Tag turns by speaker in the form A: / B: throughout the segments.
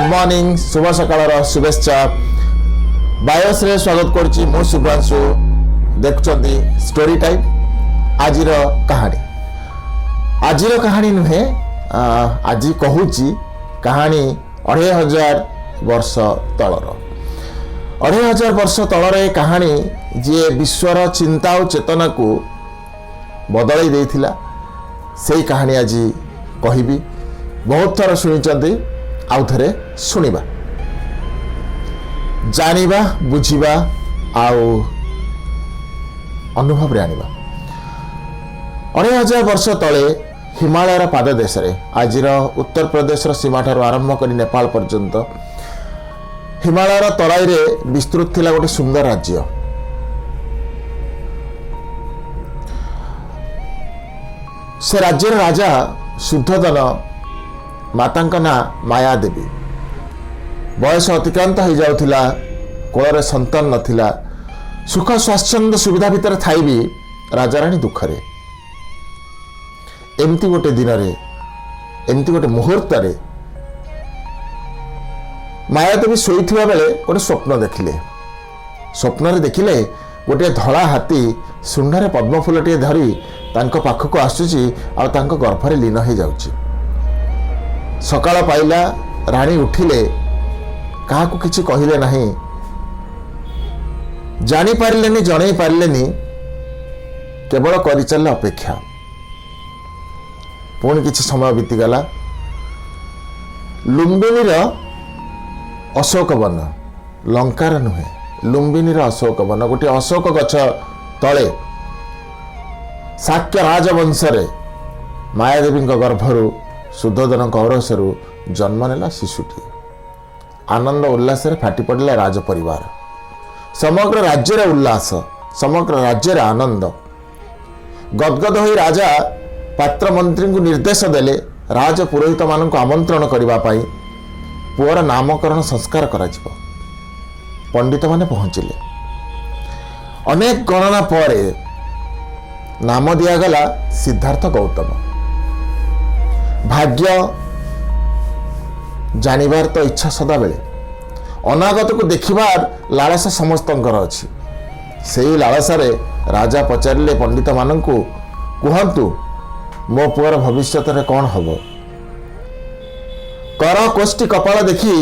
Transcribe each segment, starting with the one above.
A: Morning शुभ सकाळ शुभेच्छा BIOS रे स्वागत करछि मो शुभ्रांशु देखुछंती स्टोरी टाइम आजिर कहानी नुहे आज कहूची कहानी 2500 वर्ष तलर 2500 वर्ष तलर कहानी जी विश्वर चिंता और चेतना को बदल देथिला से कहानी आज कहबी बहुत थर शुणी आउ थे शुणा जानिबा बुझिबा आउ अनुभव रे आनिबा 2500 वर्ष तले हिमालयर पाददेश रे आजिर उत्तर प्रदेश सीमा ठार आरंभ कर नेपाल पर्यंत हिमालयर तराई रे विस्तृत थिला गोटे सुंदर राज्य। से राज्यर राजा शुद्धोधन माता ना माया देवी बयस अतिक्रांत हो जाउथिला कोଳରେ संतान नथिला सुख स्वाच्छंद सुविधा भितर थाई भी राजा रानी दुखरे एमती गोटे दिन रे एमती गोटे मुहूर्त रे माया देवी शोइथिबा बेले गोटे स्वप्न देखिले स्वप्न रे देखिले गोटे धला हाथी सुंदर पद्म फूलटे धरी तांको पाखक आसुची आ तांको गर्भरे लीन हो जाउची। सकाळ पाइला रानी उठिले क्या किसी कहले नहीं जानी पारिलेनी जणई पारिलेनी केवल करि चलले अपेक्षा। पुणी किछि समय बीतीगला लुम्बिनीर अशोक वन लंकार नुहे लुम्बिनीर अशोक वन गोटे अशोक गछ तले शाक्य राजवंश मायादेवी गर्भरु शुद्धोधन औरसरु जन्म नेला शिशुटी आनंद उल्लास फाटी पड़ला राज परिवार समग्र राज्य उल्लास समग्र राज्य आनंद गदगद हो राजा पात्र मंत्री को निर्देश देले राज पुरोहित मान आमंत्रण करने पुअर नामकरण संस्कार करा पंडित माने पहुंचले अनेक गणना पर नाम दिगला सिद्धार्थ गौतम। भाग्य जानिबार तो इच्छा सदा बेले अनागत को देखिबार लालसा समस्तंकर अछि सेही लालसारे राजा पचारिले पंडित माननकु कहंतु मो पुअर भविष्य रे कौन हबो कर कोष्ठी कपाल देखी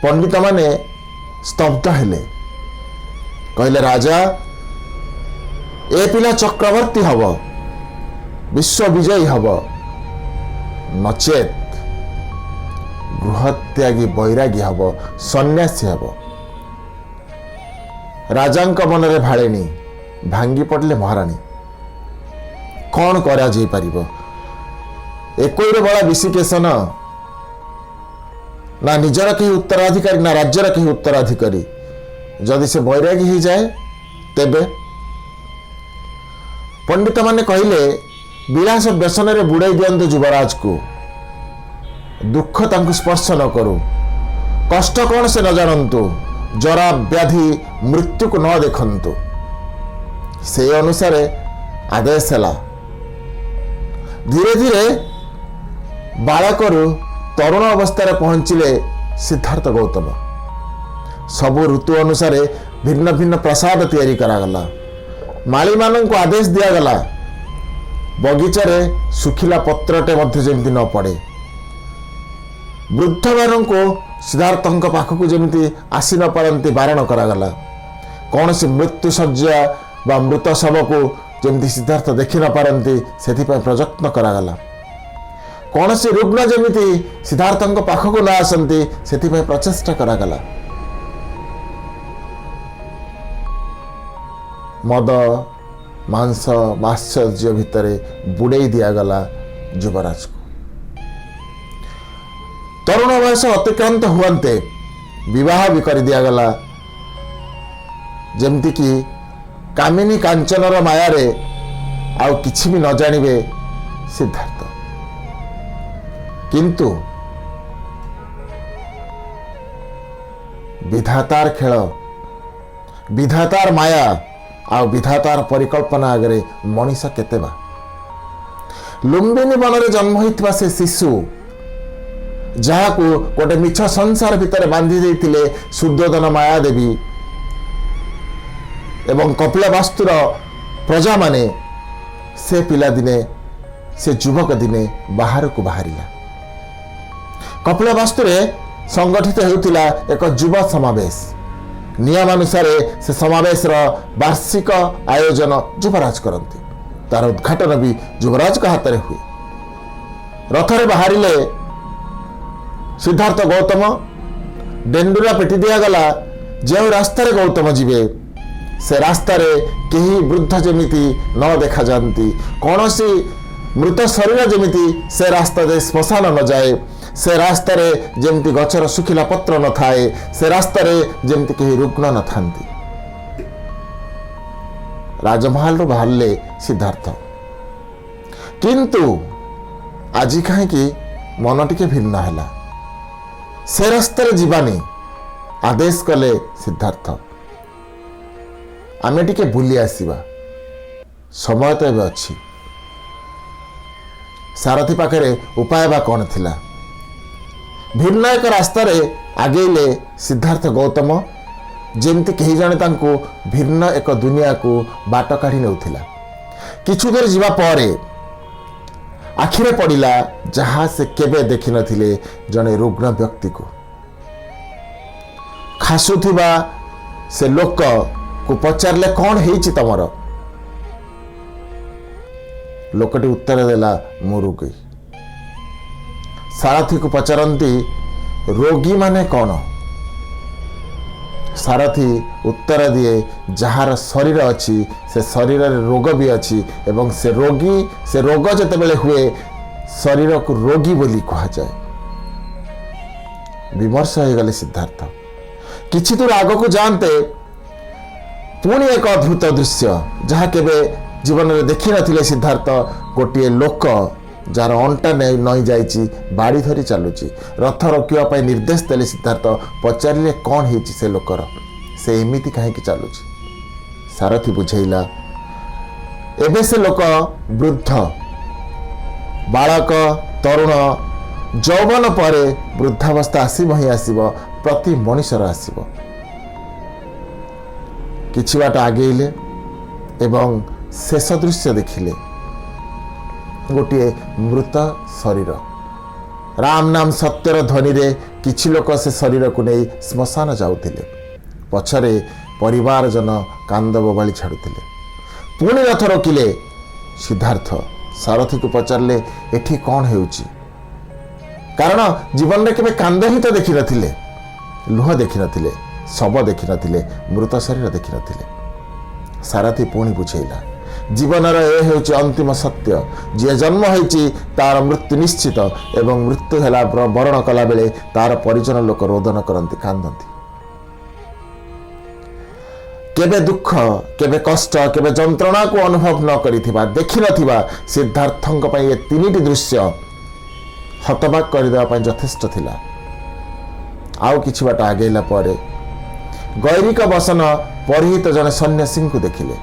A: पंडित माने स्तब्ध हेले कहले राजा ए पिला चक्रवर्ती हबो विश्व विजयी हबो नचेत गृहत्यागी बैरागी हब सन्यासी हब। राजांक मनरे भाड़ेनी भांगी पड़ले महाराणी कौन करा जाई परिबो एकोइर बड़ा विशिकेशन ना निजर कहीं उत्तराधिकारी ना राज्यर कहीं उत्तराधिकारी जदि से बैरागी ही जाए तेबे पंडित माने कहले विलास व्यसन रे बुड़ाई दियंतु युवराज को दुख तांको स्पर्श न करू कष्ट कौन से न जानतु जरा व्याधि मृत्यु को न देखंतु से अनुसार आदेश है। धीरे धीरे बालकरू तरुण अवस्था पहुंचले सिद्धार्थ गौतम सबु ऋतु अनुसार भिन्न भिन्न प्रसाद तैयारी करागला माली मानन को आदेश दियागला बगीचारे सुखिला पत्रटे मध्य जेमती न पड़े वृद्ध मान को सिद्धार्थ पाखक जमी आसी न पारती बारण करागला कौन सी मृत्यु सज्जा बा मृत शव को जमी सिद्धार्थ देखि न पारती से प्रयत्न करागला कौन सी रुग्ण जमी सिद्धार्थ पाखक न आसती से प्रचेष्टा करागला मद मांस माश्चर्य भितर बुड़े दिगला युवराज को तरुण वयस अतिक्रांत हुए विवाह भी कर दिगला जमती कि कामिनी कांचनर मायारे आउ किछि भी न जानिबे सिद्धार्थ किंतु विधातार खेल विधातार माया आ विधातार परिकल्पना आगे मनीष केतेबा लुम्बिनी वन में जन्म होता से शिशु ଯାହାକୁ ଗୋଟେ ମିଛ ସଂସାର ଭିତରେ ବାନ୍ଧି ଦେଇଥିଲେ ସୁଦ୍ୟୋଧନ ମାୟାଦେବୀ ଏବଂ କପିଳବାସ୍ତୁର ପ୍ରଜାମାନେ, ସେ ପିଲାଦିନେ ସେ ଯୁବକ ଦିନେ ବାହାରକୁ ବାହାରିଲା। କପିଳବାସ୍ତୁରେ ସଂଗଠିତ ହେଉଥିଲା ଏକ ଯୁବ ସମାବେଶ। ନିୟମାନୁସାରେ ସେ ସମାବେଶର ବାର୍ଷିକ ଆୟୋଜନ ଯୁବରାଜ କରନ୍ତି। ତାର ଉଦ୍ଘାଟନ ବି ଯୁବରାଜଙ୍କ ହାତରେ ହୁଏ। ରଥରେ ବାହାରିଲେ ସିଦ୍ଧାର୍ଥ ଗୌତମ। ଡେଣ୍ଡୁରା ପିଟି ଦିଆଗଲା। ଯେଉଁ ରାସ୍ତାରେ ଗୌତମ ଯିବେ ସେ ରାସ୍ତାରେ କେହି ବୃଦ୍ଧ ଯେମିତି ନ ଦେଖାଯାଆନ୍ତି, କୌଣସି ମୃତ ଶରୀର ଯେମିତି ସେ ରାସ୍ତାରେ ଶ୍ମଶାନ ନଯାଏ, ସେ ରାସ୍ତାରେ ଯେମିତି ଗଛର ଶୁଖିଲା ପତ୍ର ନଥାଏ, ସେ ରାସ୍ତାରେ ଯେମିତି କେହି ରୁଗ୍ଣ ନଥାନ୍ତି। ରାଜମହଲରୁ ବାହାରିଲେ ସିଦ୍ଧାର୍ଥ। କିନ୍ତୁ ଆଜି କାହିଁକି ମନ ଟିକେ ଭିନ୍ନ ହେଲା। ସେ ରାସ୍ତାରେ ଯିବାନି ଆଦେଶ କଲେ ସିଦ୍ଧାର୍ଥ। ଆମେ ଟିକେ ବୁଲି ଆସିବା, ସମୟ ତ ଏବେ ଅଛି। ସାରଥୀ ପାଖରେ ଉପାୟ ବା କ'ଣ ଥିଲା? ଭିନ୍ନ ଏକ ରାସ୍ତାରେ ଆଗେଇଲେ ସିଦ୍ଧାର୍ଥ ଗୌତମ, ଯେମିତି କେହି ଜଣେ ତାଙ୍କୁ ଭିନ୍ନ ଏକ ଦୁନିଆକୁ ବାଟ କାଢ଼ି ନେଉଥିଲା। କିଛି ଦୂର ଯିବା ପରେ ଆଖିରେ ପଡ଼ିଲା ଯାହା ସେ କେବେ ଦେଖିନଥିଲେ, ଜଣେ ରୁଗ୍ଣ ବ୍ୟକ୍ତିକୁ। ଖାସୁଥିବା ସେ ଲୋକକୁ ପଚାରିଲେ, କ'ଣ ହେଇଛି ତମର? ଲୋକଟି ଉତ୍ତର ଦେଲା, ମୁଁ ରୋଗୀ। ସାରଥୀକୁ ପଚାରନ୍ତି, ରୋଗୀ ମାନେ କ'ଣ? ସାରଥୀ ଉତ୍ତର ଦିଏ, ଯାହାର ଶରୀର ଅଛି ସେ ଶରୀରରେ ରୋଗ ବି ଅଛି, ଏବଂ ସେ ରୋଗ ଯେତେବେଳେ ହୁଏ ଶରୀରକୁ ରୋଗୀ ବୋଲି କୁହାଯାଏ। ବିମର୍ଷ ହୋଇଗଲେ ସିଦ୍ଧାର୍ଥ। କିଛି ଦୂର ଆଗକୁ ଯାଆନ୍ତେ ପୁଣି ଏକ ଅଦ୍ଭୁତ ଦୃଶ୍ୟ, ଯାହା କେବେ ଜୀବନରେ ଦେଖିନଥିଲେ ସିଦ୍ଧାର୍ଥ। ଗୋଟିଏ ଲୋକ ଯାହାର ଅଣ୍ଟା ନଇଁ ଯାଇଛି, ବାଡ଼ି ଧରି ଚାଲୁଛି। ରଥ ରୋକିବା ପାଇଁ ନିର୍ଦ୍ଦେଶ ଦେଲେ ସିଦ୍ଧାର୍ଥ। ପଚାରିଲେ, କ'ଣ ହେଇଛି ସେ ଲୋକର? ସେ ଏମିତି କାହିଁକି ଚାଲୁଛି? ସାରଥୀ ବୁଝେଇଲା, ଏବେ ସେ ଲୋକ ବୃଦ୍ଧ, ବାଳକ, ତରୁଣ, ଯୌବନ ପରେ ବୃଦ୍ଧାବସ୍ଥା ଆସିବ ହିଁ ଆସିବ, ପ୍ରତି ମଣିଷର ଆସିବ। କିଛି ବାଟ ଆଗେଇଲେ ଏବଂ ଶେଷ ଦୃଶ୍ୟ ଦେଖିଲେ। ଗୋଟିଏ ମୃତ ଶରୀର। ରାମ ନାମ ସତ୍ୟର ଧ୍ୱନିରେ କିଛି ଲୋକ ସେ ଶରୀରକୁ ନେଇ ଶ୍ମଶାନ ଯାଉଥିଲେ। ପଛରେ ପରିବାରଜନ କାନ୍ଦ ବୋବାଳି ଛାଡ଼ୁଥିଲେ। ପୁଣି ରଥ ରୋକିଲେ ସିଦ୍ଧାର୍ଥ। ସାରଥୀକୁ ପଚାରିଲେ, ଏଠି କ'ଣ ହେଉଛି? କାରଣ ଜୀବନରେ କେବେ କାନ୍ଦ ହିଁ ତ ଦେଖିନଥିଲେ, ଲୁହ ଦେଖିନଥିଲେ, ଶବ ଦେଖିନଥିଲେ, ମୃତ ଶରୀର ଦେଖିନଥିଲେ। ସାରଥୀ ପୁଣି ବୁଝେଇଲା, ଜୀବନର ଏ ହେଉଛି ଅନ୍ତିମ ସତ୍ୟ। ଯିଏ ଜନ୍ମ ହୋଇଛି ତାର ମୃତ୍ୟୁ ନିଶ୍ଚିତ, ଏବଂ ମୃତ୍ୟୁ ହେଲା ବରଣ କଲାବେଳେ ତାର ପରିଜନ ଲୋକ ରୋଦନ କରନ୍ତି, କାନ୍ଦନ୍ତି। କେବେ ଦୁଃଖ, କେବେ କଷ୍ଟ, କେବେ ଯନ୍ତ୍ରଣାକୁ ଅନୁଭବ ନ କରିଥିବା, ଦେଖିନଥିବା ସିଦ୍ଧାର୍ଥଙ୍କ ପାଇଁ ଏ ତିନିଟି ଦୃଶ୍ୟ ହତବାକ କରିଦେବା ପାଇଁ ଯଥେଷ୍ଟ ଥିଲା। ଆଉ କିଛି ବାଟ ଆଗେଇଲା ପରେ ଗୈରିକ ବସନ ପରିହିତ ଜଣେ ସନ୍ନ୍ୟାସୀଙ୍କୁ ଦେଖିଲେ।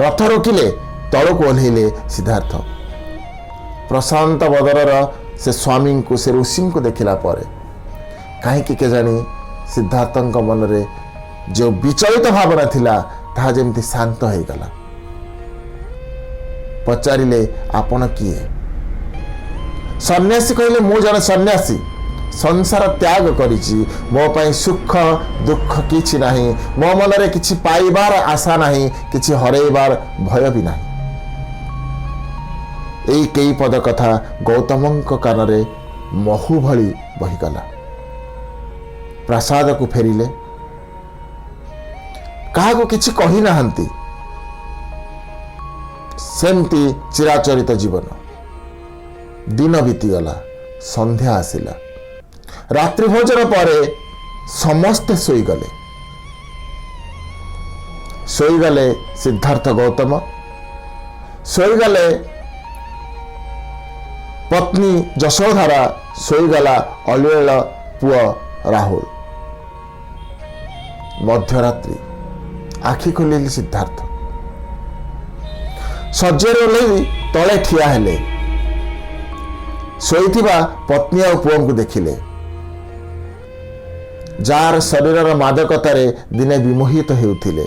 A: ରଥ ରୋକିଲେ, ତଳକୁ ଓହ୍ଲେଇଲେ ସିଦ୍ଧାର୍ଥ। ପ୍ରଶାନ୍ତ ବଦନର ସେ ସ୍ୱାମୀଙ୍କୁ, ସେ ଋଷିଙ୍କୁ ଦେଖିଲା ପରେ କାହିଁକି କେଜାଣି ସିଦ୍ଧାର୍ଥଙ୍କ ମନରେ ଯେଉଁ ବିଚଳିତ ଭାବନା ଥିଲା ତାହା ଯେମିତି ଶାନ୍ତ ହୋଇଗଲା। ପଚାରିଲେ, ଆପଣ କିଏ? ସନ୍ନ୍ୟାସୀ କହିଲେ, ମୁଁ ଜଣେ ସନ୍ନ୍ୟାସୀ, ସଂସାର ତ୍ୟାଗ କରିଛି। ମୋ ପାଇଁ ସୁଖ ଦୁଃଖ କିଛି ନାହିଁ। ମୋ ମନରେ କିଛି ପାଇବାର ଆଶା ନାହିଁ, କିଛି ହରେଇବାର ଭୟ ବି ନାହିଁ। ଏଇ କେଇ ପଦ କଥା ଗୌତମଙ୍କ କାନରେ ମହୁ ଭଳି ବହିଗଲା। ପ୍ରାସାଦକୁ ଫେରିଲେ, କାହାକୁ କିଛି କହିନାହାନ୍ତି। ସେମିତି ଚିରାଚରିତ ଜୀବନ। ଦିନ ବିତିଗଲା, ସନ୍ଧ୍ୟା ଆସିଲା। ରାତ୍ରି ଭୋଜନ ପରେ ସମସ୍ତେ ଶୋଇଗଲେ ସିଦ୍ଧାର୍ଥ ଗୌତମ, ଶୋଇଗଲେ ପତ୍ନୀ ଯଶୋଧାରା, ଶୋଇଗଲା ଅଲିଅଳ ପୁଅ ରାହୁଲ। ମଧ୍ୟରାତ୍ରି, ଆଖି ଖୋଲିଲେ ସିଦ୍ଧାର୍ଥ। ଶଯ୍ୟାରୁ ଓହ୍ଲେଇ ତଳେ ଠିଆ ହେଲେ। ଶୋଇଥିବା ପତ୍ନୀ ଆଉ ପୁଅଙ୍କୁ ଦେଖିଲେ। ଯାହାର ଶରୀରର ମାଦକତାରେ ଦିନେ ବିମୋହିତ ହେଉଥିଲେ।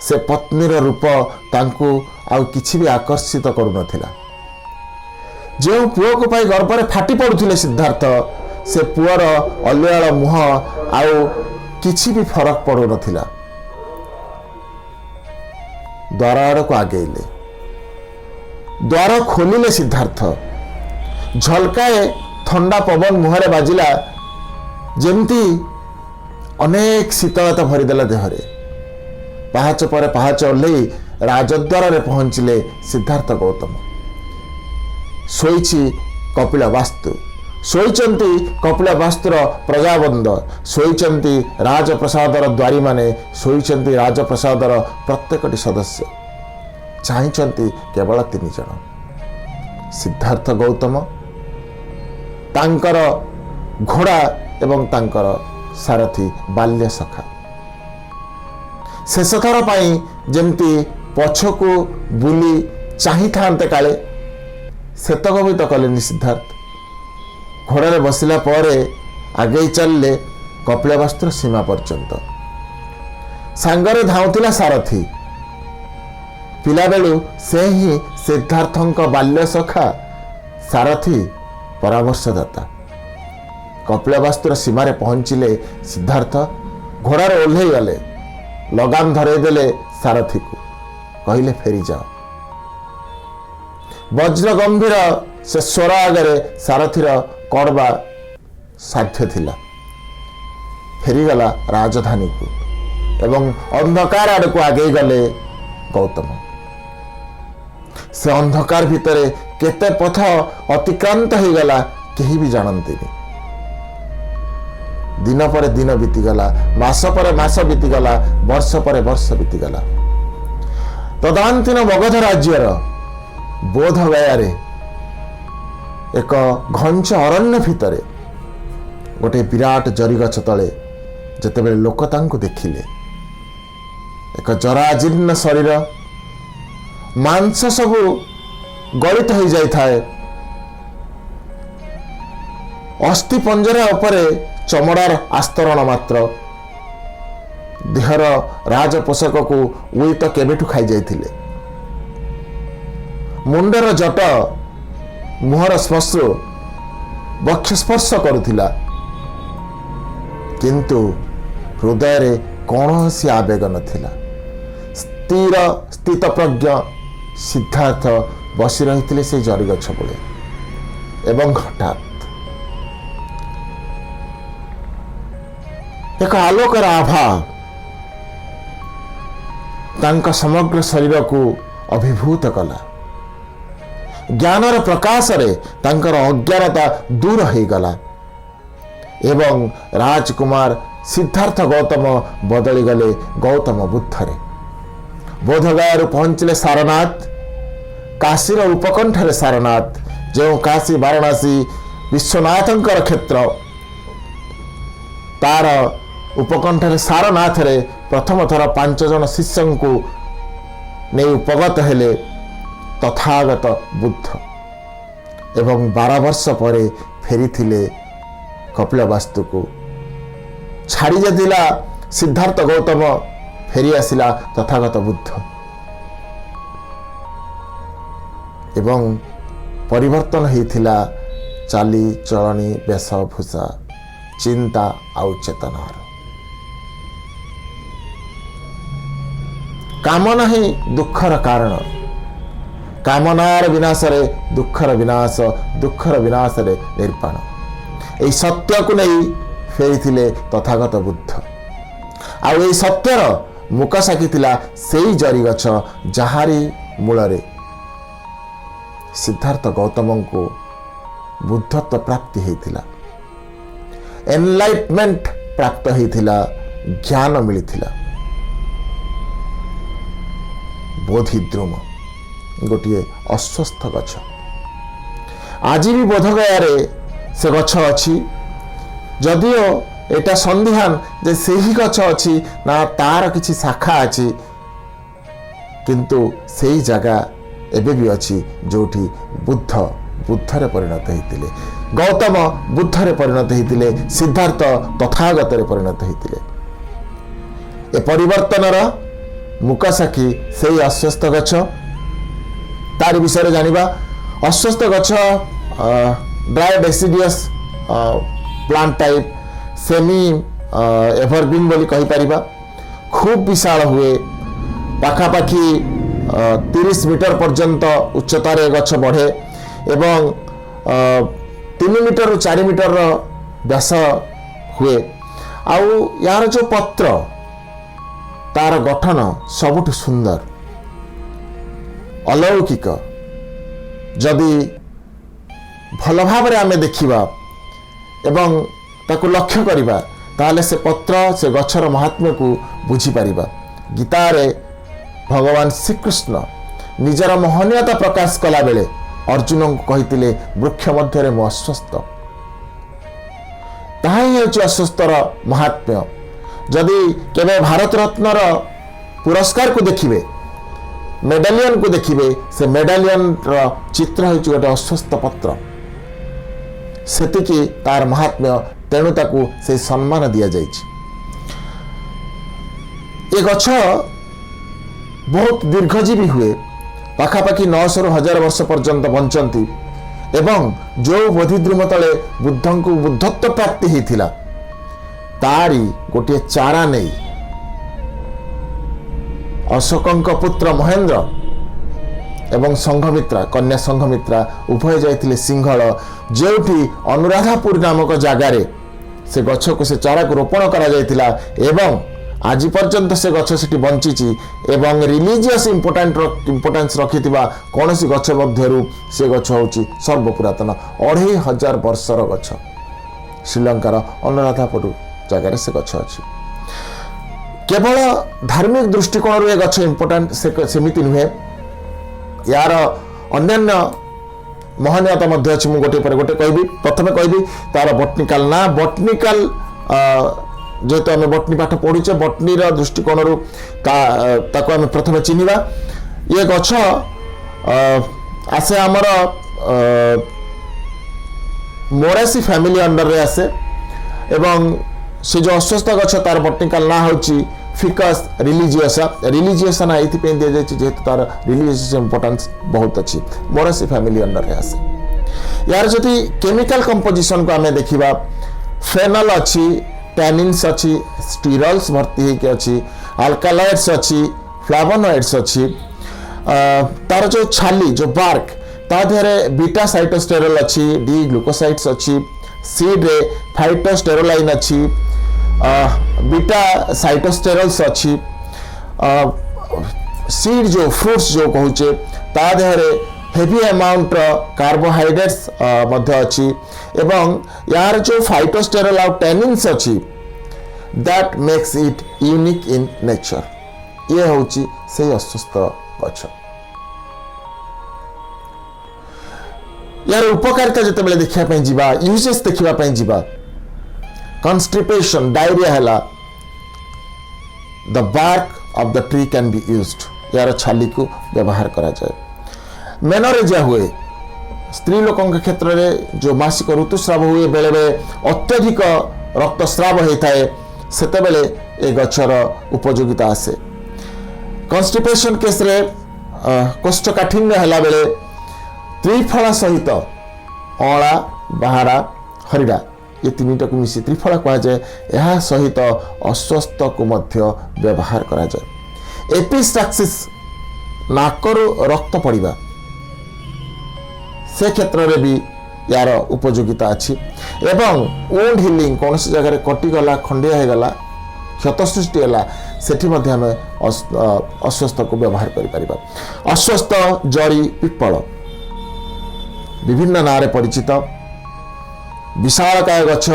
A: ସେ ପତ୍ନୀର ରୂପ ତାଙ୍କୁ ଆଉ କିଛି ବି ଆକର୍ଷିତ କରୁନଥିଲା। ଯେଉଁ ପୁଅକୁ ପାଇ ଗର୍ବରେ ଫାଟି ପଡ଼ୁଥିଲେ ସିଦ୍ଧାର୍ଥ, ସେ ପୁଅର ଅଲିଆଳ ମୁହଁ ଆଉ କିଛି ବି ଫରକ ପଡ଼ୁନଥିଲା। ଦ୍ୱାର ଆଡ଼କୁ ଆଗେଇଲେ। ଦ୍ୱାର ଖୋଲିଲେ ସିଦ୍ଧାର୍ଥ। ଝଲକାଏ ଥଣ୍ଡା ପବନ ମୁହଁରେ ବାଜିଲା, ଯେମିତି ଅନେକ ଶୀତଳତା ଭରିଦେଲା ଦେହରେ। ପାହାଚ ପରେ ପାହାଚ ଓହ୍ଲେଇ ରାଜଦ୍ୱାରରେ ପହଞ୍ଚିଲେ ସିଦ୍ଧାର୍ଥ ଗୌତମ। ଶୋଇଛି କପିଳବାସ୍ତୁ, ଶୋଇଛନ୍ତି କପିଳବାସ୍ତୁର ପ୍ରଜାବନ୍ଦ, ଶୋଇଛନ୍ତି ରାଜପ୍ରସାଦର ଦ୍ୱାରୀମାନେ, ଶୋଇଛନ୍ତି ରାଜପ୍ରସାଦର ପ୍ରତ୍ୟେକଟି ସଦସ୍ୟ। ଚାହିଁଛନ୍ତି କେବଳ 3 ଜଣ, ସିଦ୍ଧାର୍ଥ ଗୌତମ, ତାଙ୍କର ଘୋଡ଼ା ଏବଂ ତାଙ୍କର ସାରଥୀ ବାଲ୍ୟ ସଖା। ଶେଷଥର ପାଇଁ ଯେମିତି ପଛକୁ ବୁଲି ଚାହିଁଥାନ୍ତେ କାଳେ, ସେତକ ବି ତ କଲେନି ସିଦ୍ଧାର୍ଥ। ଘୋଡ଼ାରେ ବସିଲା ପରେ ଆଗେଇ ଚାଲିଲେ କପିଳବାସ୍ତୁର ସୀମା ପର୍ଯ୍ୟନ୍ତ। ସାଙ୍ଗରେ ଧାଉଁଥିଲା ସାରଥୀ। ପିଲାବେଳୁ ସେ ହିଁ ସିଦ୍ଧାର୍ଥଙ୍କ ବାଲ୍ୟ ସଖା, ସାରଥୀ, ପରାମର୍ଶଦାତା। କପିଳବାସ୍ତୁର ସୀମାରେ ପହଞ୍ଚିଲେ ସିଦ୍ଧାର୍ଥ। ଘୋଡ଼ାରେ ଓହ୍ଲେଇ ଗଲେ, ଲଗାମ ଧରେଇ ଦେଲେ ସାରଥୀକୁ, କହିଲେ ଫେରିଯାଅ। ବଜ୍ର ଗମ୍ଭୀର ସେ ସ୍ୱର ଆଗରେ ସାରଥୀର କ'ଣ ବା ସାଧ୍ୟ ଥିଲା। ଫେରିଗଲା ରାଜଧାନୀକୁ ଏବଂ ଅନ୍ଧକାର ଆଡ଼କୁ ଆଗେଇ ଗଲେ ଗୌତମ। ସେ ଅନ୍ଧକାର ଭିତରେ କେତେ ପଥ ଅତିକ୍ରାନ୍ତ ହେଇଗଲା କେହି ବି ଜାଣନ୍ତିନି। ଦିନ ପରେ ଦିନ ବିତିଗଲା, ମାସ ପରେ ମାସ ବିତିଗଲା, ବର୍ଷ ପରେ ବର୍ଷ ବିତିଗଲା। ତଦାନ୍ତୀନ ମଗଧ ରାଜ୍ୟର ବୋଧଗୟାରେ ଏକ ଘଞ୍ଚ ଅରଣ୍ୟ ଭିତରେ ଗୋଟିଏ ବିରାଟ ଜରିଗଛ ତଳେ ଯେତେବେଳେ ଲୋକ ତାଙ୍କୁ ଦେଖିଲେ, ଏକ ଜରାଜୀର୍ଣ୍ଣ ଶରୀର, ମାଂସ ସବୁ ଗଳିତ ହୋଇଯାଇଥାଏ, ଅସ୍ଥି ପଞ୍ଜରା ଉପରେ ଚମଡ଼ାର ଆସ୍ତରଣ ମାତ୍ର, ଦେହର ରାଜପୋଷାକକୁ ଉଇ ତ କେବେଠୁ ଖାଇଯାଇଥିଲେ। ମୁଣ୍ଡର ଜଟ ମୁହଁର ଶ୍ମଶ୍ରୁ ବକ୍ଷ ସ୍ପର୍ଶ କରୁଥିଲା, କିନ୍ତୁ ହୃଦୟରେ କୌଣସି ଆବେଗ ନଥିଲା। ସ୍ଥିତପ୍ରଜ୍ଞ ସିଦ୍ଧାର୍ଥ ବସି ରହିଥିଲେ ସେଇ ଜରିଗଛ ମୂଳେ ଏବଂ ହଠାତ୍ ଏକ ଆଲୋକର ଆଭା ତାଙ୍କ ସମଗ୍ର ଶରୀରକୁ ଅଭିଭୂତ କଲା। ଜ୍ଞାନର ପ୍ରକାଶରେ ତାଙ୍କର ଅଜ୍ଞାନତା ଦୂର ହେଇଗଲା ଏବଂ ରାଜକୁମାର ସିଦ୍ଧାର୍ଥ ଗୌତମ ବଦଳିଗଲେ ଗୌତମ ବୁଦ୍ଧରେ। ବୋଧଗୟାରୁ ପହଞ୍ଚିଲେ ସାରନାଥ। କାଶୀର ଉପକଣ୍ଠରେ ସାରନାଥ, ଯେଉଁ କାଶୀ ବାରାଣସୀ ବିଶ୍ୱନାଥଙ୍କର କ୍ଷେତ୍ର, ତାର ଉପକଣ୍ଠରେ ସାରନାଥରେ ପ୍ରଥମ ଥର 5 ଜଣ ଶିଷ୍ୟଙ୍କୁ ନେଇ ଉପଗତ ହେଲେ ତଥାଗତ ବୁଦ୍ଧ ଏବଂ 12 ବର୍ଷ ପରେ ଫେରିଥିଲେ କପିଳବାସ୍ତୁକୁ। ଛାଡ଼ି ଯାଇଥିଲା ସିଦ୍ଧାର୍ଥ ଗୌତମ, ଫେରି ଆସିଲା ତଥାଗତ ବୁଦ୍ଧ ଏବଂ ପରିବର୍ତ୍ତନ ହେଇଥିଲା ଚାଲି ଚଳଣି, ବେଶଭୂଷା, ଚିନ୍ତା ଆଉ ଚେତନାର। କାମନା ହିଁ ଦୁଃଖର କାରଣ। କାମନାର ବିନାଶରେ ଦୁଃଖର ବିନାଶ, ଦୁଃଖର ବିନାଶରେ ନିର୍ବାଣ। ଏହି ସତ୍ୟକୁ ନେଇ ଫେରିଥିଲେ ତଥାଗତ ବୁଦ୍ଧ। ଆଉ ଏହି ସତ୍ୟର ମୁକ ସାକିଥିଲା ସେଇ ଜରିଗଛ, ଯାହାରି ମୂଳରେ ସିଦ୍ଧାର୍ଥ ଗୌତମଙ୍କୁ ବୁଦ୍ଧତ୍ୱ ପ୍ରାପ୍ତି ହେଇଥିଲା, ଏନଲାଇଟମେଣ୍ଟ ପ୍ରାପ୍ତ ହେଇଥିଲା, ଜ୍ଞାନ ମିଳିଥିଲା। ବୋଧିଦ୍ରୁମ ଗୋଟିଏ ଅଶ୍ୱସ୍ଥ ଗଛ। ଆଜି ବି ବୋଧଗୟାରେ ସେ ଗଛ ଅଛି। ଯଦିଓ ଏଟା ସନ୍ଦିହାନ ଯେ ସେହି ଗଛ ଅଛି ନା ତାର କିଛି ଶାଖା ଅଛି, କିନ୍ତୁ ସେହି ଜାଗା ଏବେ ବି ଅଛି ଯେଉଁଠି ବୁଦ୍ଧରେ ପରିଣତ ହେଇଥିଲେ। गौतम बुद्धरे परिणत होते, सिद्धार्थ तथागत परिणत होते। ए परिवर्तनर मुकासाक्षी से अस्वस्थ गछ। तार विषय जानिबा। अस्वस्थ गछ dry deciduous plant type, semi evergreen बोली कहि परिबा। खूब विशाल हुए, पाखापाखि 30 मीटर पर्यंत उच्चतार गछ बढ़े एवं 3 मीटर 4 मीटर व्यास हुए। आउ यार जो पत्र तार गठन सबुठ सुंदर अलौकिक। जदि भल भाव आम देखा एवं ताकु लक्ष्य करिबा ताहले से पत्र से गछर महात्म्य को बुझीपर। गीतारे भगवान श्रीकृष्ण निजर महनीयता प्रकाश कला बेले अर्जुन को कही वृक्ष मध्य मु अस्वस्थ। ताहा ही हूँ अस्वस्थर महात्म्य। जदि केवे भारत रत्नर पुरस्कार को देखिए, मेडालियन को देखिए, से मेडालियन चित्र हो गोटे अस्वस्थ पत्र। सेतिकी तार महात्म्य, तेणु ताकू से सम्मान दि जाइछि। ये गछ बहुत दीर्घजीवी हुए, पाखापाखि 900 ରୁ 1000 वर्ष पर्यंत बंचती एवं जो बोधिद्रुम तले बुद्ध को बुद्धत्व प्राप्ति होता तारी गोटे चारा नहीं अशोक पुत्र महेंद्र एवं संघमित्रा कन्या संघमित्रा उभय जाइथिले सिंहल, जेउठी अनुराधापुर नामक जगार से गछ को से चारा को रोपण करा जाइथिला एवं आज पर्यंत से गछ सेठी बंची एवं रिलीजियस इंपोर्टेंस रखिथिबा कौन सी गछ मध्यरु से गछ होची सर्वपुरातन 2500 वर्षर गछ। श्रीलंकार अनुराधापुर जगार से गछ अछि। केवल धार्मिक दृष्टिकोण ये गछ इंपोर्टेंट सेमिति नुहे, यार अन्यान्य महनीयता मध्य अछि। मु गोटे पर गोटे कहबी। प्रथमे कहबी तार बटनिकल ना। बटनिकल जेहेतु आम बटनी पाठ पढ़ुचे, बटनीर दृष्टिकोण ताको आम प्रथम चिन्हवा। ये गछ आसे आमर मोरासी फैमिली अंडर रे आसे एवं से जो अस्वस्थ गछ तार बटनिकल ना होची फिकस रिलीजियसा। रिलीजियसा ना एथि पे दिया जाय जेहेतु तार रिलीजियस इंपोर्टेंस बहुत अच्छी। मोरासी फैमिली अंडर रे आसे। यार जदि केमिकल कंपोजिशन को आम देखा, फेनल अच्छी, टैनिन्स अच्छी, स्टीरल्स भर्ती होके अच्छी, अल्कालॉइड्स अच्छी, फ्लावोनॉइड्स अच्छी। तार जो छाली जो बार्क ता देहरे बीटा साइटोस्टेरोल अच्छी, डी ग्लूकोसाइड्स अच्छी, सीड रे फाइटोस्टेरोलाइन अच्छी, बीटा साइटोस्टेरोल्स अच्छी। सीड जो फ्रूट्स जो कहूचे ता देहरे हेवी अमाउंट कार्बोहाइड्रेट्स मध्य अच्छी एवं यार जो फाइटोस्टेरोल और टैनिन्स अच्छी that makes it unique in nature. ये होची से अस्वस्थ गछ। यार उपकारिता जते बेले देखिया पई जीवा, यूजेस देखिबा पई जीवा, कॉन्स्टिपेशन डायरिया हैला, the bark of the tree can be used. यार छाली को व्यवहार करा जाए। मेनोरेजिया हुए स्त्री लोकों के क्षेत्र में जो मासिक ऋतुस्राव हुए, बेले बेले अत्यधिक रक्तस्राव होता है, सेते बेले ए गछर उपयोगिता आसे। कॉन्स्टिपेशन केस रे कोष्ठकाठिन्य हैला बेले त्रिफला सहित अला, बाहारा, हरिडा ये तीनटा को मिसी त्रिफला कहा जाए। यह सहित अस्वस्थ को मध्य व्यवहार करा जाए। एपिस्टाक्सिस नाकरू रक्त पड़िबा से क्षेत्र में भी यार उपयोगिता अच्छी एवं वुंड हिलिंग कौन सी जगह कटिगला, खंडिया हो गला, क्षत सृष्टि है सेठी मध्य आम अस्वस्थ को व्यवहार करिपरिबा। अस्वस्थ जड़ी पिप्पल विभिन्न नारे परिचित विशालकाय गछ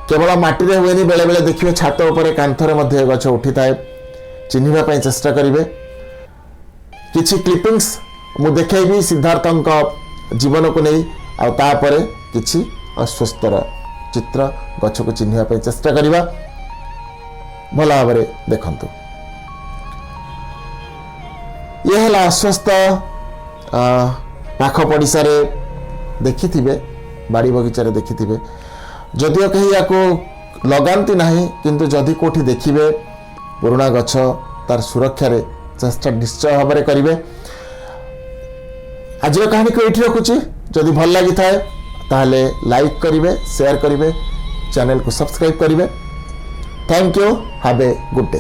A: केवल माटी रे हुएनी, बेले बेले देखिए छात उपरे कांथरे मध्य गछ उठी थाए। चिन्हिबा पई चेष्टा करिवे। किछि क्लिपिंग्स मु देखैबी सिद्धार्थंक जीवन को नहीं आ तापरे किछि अस्वस्थर चित्र गछ को चिन्हिबा पई चेष्टा करिवा। भला भाबरे देखंतु। ये हला अस्वस्थ पाख पड़िसा रे देखिथिबे ବାଡ଼ି ବଗିଚାରେ ଦେଖିଥିବେ। ଯଦିଓ କେହି ୟାକୁ ଲଗାନ୍ତି ନାହିଁ, କିନ୍ତୁ ଯଦି କେଉଁଠି ଦେଖିବେ ପୁରୁଣା ଗଛ, ତାର ସୁରକ୍ଷାରେ ଚେଷ୍ଟା ନିଶ୍ଚୟ ଭାବରେ କରିବେ। ଆଜିର କାହାଣୀକୁ ଏଇଠି ରଖୁଛି। ଯଦି ଭଲ ଲାଗିଥାଏ ତାହେଲେ ଲାଇକ୍ କରିବେ, ସେୟାର କରିବେ, ଚ୍ୟାନେଲକୁ ସବସ୍କ୍ରାଇବ୍ କରିବେ। Thank you. Have a good day.